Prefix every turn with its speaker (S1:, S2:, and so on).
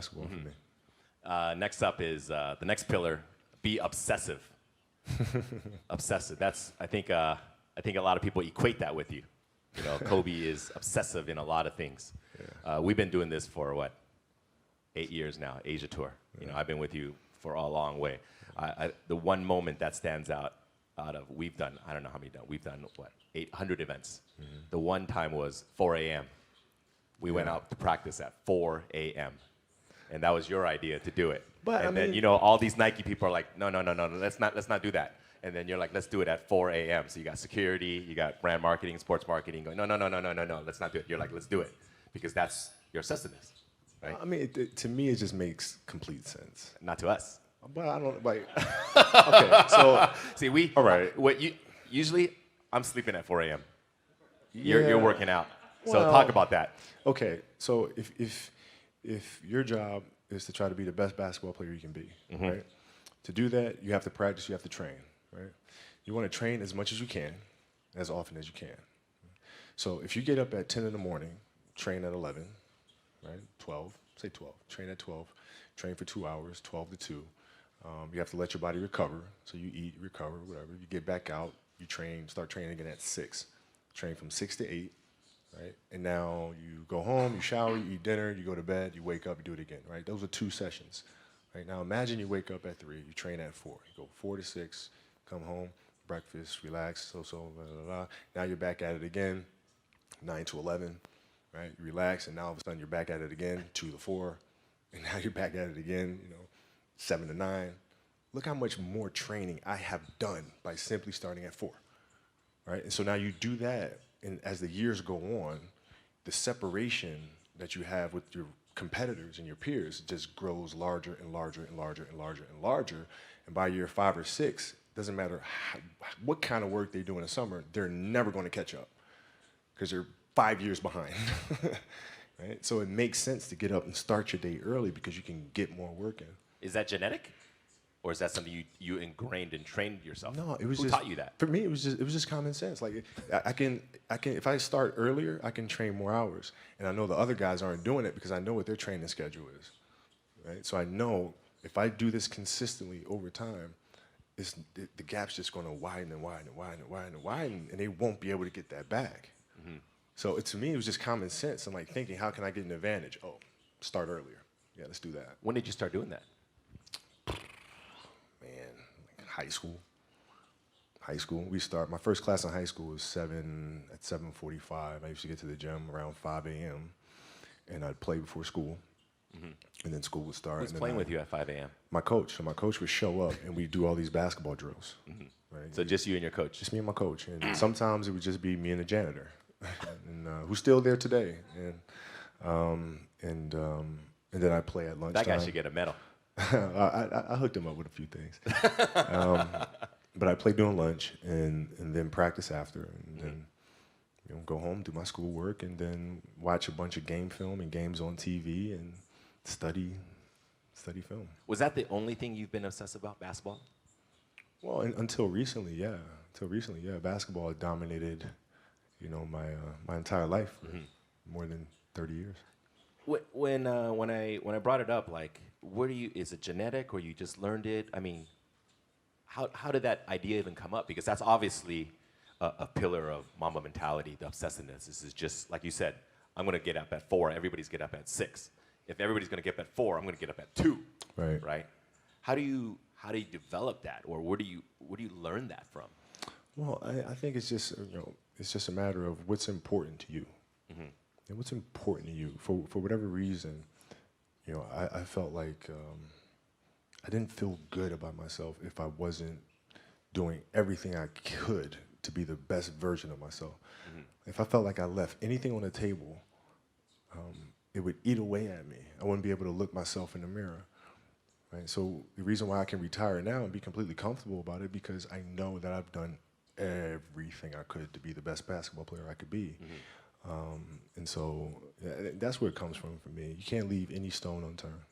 S1: basketball for me.
S2: Next up is the next pillar: be obsessive. Obsessive. That's I think a lot of people equate that with you. You know, Kobe is obsessive in a lot of things.
S1: Yeah.
S2: We've been doing this for what, 8 years now, Asia tour. You know, I've been with you for a long way. The one moment that stands out of we've done, I don't know how many done. We've done what, 800 events. The one time was 4 a.m. We went out to practice at 4 a.m. And that was your idea to do it.
S1: But,
S2: and then, you know, all these Nike people are like, no, let's not do that. And then you're like, let's do it at 4 a.m. So you got security, you got brand marketing, sports marketing going, no, let's not do it. You're like, let's do it. Because that's your obsessiveness, right?
S1: I mean, to me, it just makes complete sense.
S2: Not to us.
S1: But I don't, like, okay, so.
S2: See,
S1: all right.
S2: Usually, I'm sleeping at 4 a.m.
S1: Yeah.
S2: You're working out. So
S1: Well,
S2: talk about that.
S1: Okay, so if your job is to try to be the best basketball player you can be, right? To do that, you have to practice, you have to train, right? You want to train as much as you can, as often as you can. So if you get up at 10 in the morning, train at 11, right? 12, say 12, train at 12, train for 2 hours, 12 to 2. You have to let your body recover, so you eat, recover, whatever. You get back out, you train, start training again at 6. Train from 6 to 8. Right? And now you go home, you shower, you eat dinner, you go to bed, you wake up, you do it again, right? Those are 2 sessions. Right? Now imagine you wake up at 3, you train at 4. You go 4 to 6, come home, breakfast, relax, blah, blah, blah. Now you're back at it again, 9 to 11, right? You relax, and now all of a sudden you're back at it again, 2 to 4, and now you're back at it again, 7 to 9. Look how much more training I have done by simply starting at 4, right? And so now you do that, and as the years go on, the separation that you have with your competitors and your peers just grows larger and larger and larger and larger and larger. And by year 5 or 6, doesn't matter what kind of work they do in the summer, they're never going to catch up because they're 5 years behind. Right? So it makes sense to get up and start your day early because you can get more work in.
S2: Is that genetic? Or is that something you ingrained and trained yourself?
S1: No, it was
S2: Who
S1: just.
S2: taught you that?
S1: For me, it was just common sense. Like I can if I start earlier, I can train more hours, and I know the other guys aren't doing it because I know what their training schedule is, right? So I know if I do this consistently over time, the gap's just going to widen and widen and widen and widen and widen, and they won't be able to get that back. So to me, it was just common sense and like thinking, how can I get an advantage? Oh, start earlier. Yeah, let's do that.
S2: When did you start doing that?
S1: High school. My first class in high school was 7:45. I used to get to the gym around 5 a.m. and I'd play before school. And then school would start.
S2: Who's playing with you at 5 a.m.?
S1: My coach. So my coach would show up and we'd do all these basketball drills. Right?
S2: So just you and your coach?
S1: Just me and my coach. And sometimes it would just be me and the janitor, and who's still there today. And then I play at lunchtime.
S2: That guy should get a medal.
S1: I hooked him up with a few things. But I play during lunch and then practice after, and then go home, do my schoolwork, and then watch a bunch of game film and games on TV and study film.
S2: Was that the only thing you've been obsessed about, basketball?
S1: Well, until recently, yeah. Basketball had dominated, my entire life for more than 30 years.
S2: When I brought it up, like, is it genetic or you just learned it? I mean, how did that idea even come up? Because that's obviously a pillar of Mamba mentality, the obsessiveness. This is just, like you said, I'm going to get up at 4, everybody's get up at 6. If everybody's going to get up at 4, I'm going to get up at 2. Right? How do you develop that, or where do you learn that from?
S1: Well, I think it's just it's just a matter of what's important to you. And what's important to you for whatever reason. I felt like I didn't feel good about myself if I wasn't doing everything I could to be the best version of myself. If I felt like I left anything on the table, it would eat away at me. I wouldn't be able to look myself in the mirror. Right? So the reason why I can retire now and be completely comfortable about it, because I know that I've done everything I could to be the best basketball player I could be. And so that's where it comes from for me. You can't leave any stone unturned.